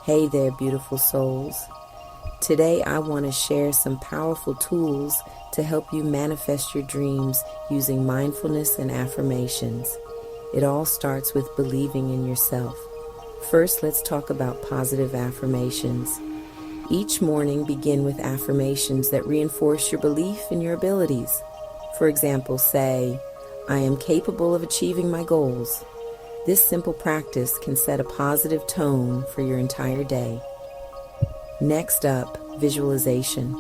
Hey there, beautiful souls. Today I want to share some powerful tools to help you manifest your dreams using mindfulness and affirmations. It all starts with believing in yourself. First, let's talk about positive affirmations. Each morning, begin with affirmations that reinforce your belief in your abilities. For example, say, I am capable of achieving my goals. This simple practice can set a positive tone for your entire day. Next up, visualization.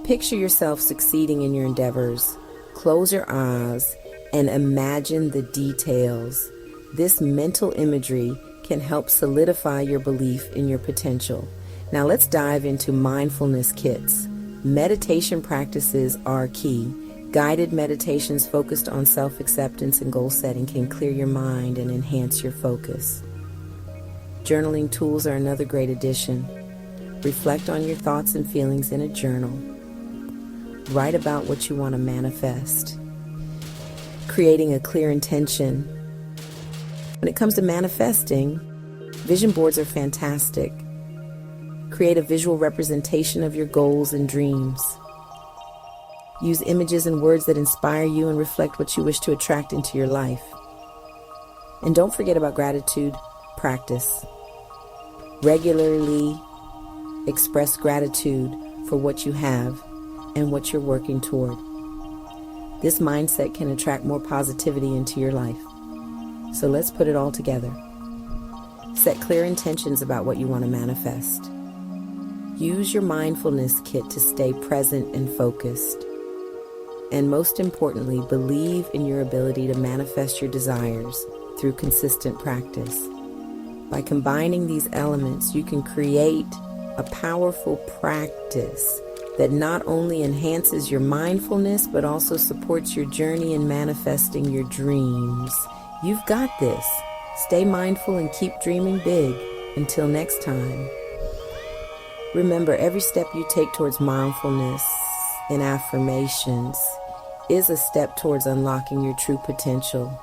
Picture yourself succeeding in your endeavors. Close your eyes and imagine the details. This mental imagery can help solidify your belief in your potential. Now let's dive into mindfulness kits. Meditation practices are key. Guided meditations focused on self-acceptance and goal setting can clear your mind and enhance your focus. Journaling tools are another great addition. Reflect on your thoughts and feelings in a journal. Write about what you want to manifest. Creating a clear intention. When it comes to manifesting, vision boards are fantastic. Create a visual representation of your goals and dreams. Use images and words that inspire you and reflect what you wish to attract into your life. And don't forget about gratitude practice. Regularly express gratitude for what you have and what you're working toward. This mindset can attract more positivity into your life. So let's put it all together. Set clear intentions about what you want to manifest. Use your mindfulness kit to stay present and focused. And most importantly, believe in your ability to manifest your desires through consistent practice. By combining these elements, you can create a powerful practice that not only enhances your mindfulness, but also supports your journey in manifesting your dreams. You've got this. Stay mindful and keep dreaming big. Until next time. Remember, every step you take towards mindfulness and affirmations is a step towards unlocking your true potential.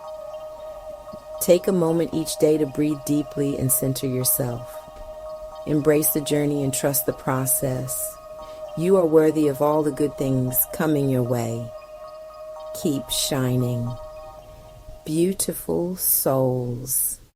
Take a moment each day to breathe deeply and center yourself. Embrace the journey and trust the process. You are worthy of all the good things coming your way. Keep shining. Beautiful souls.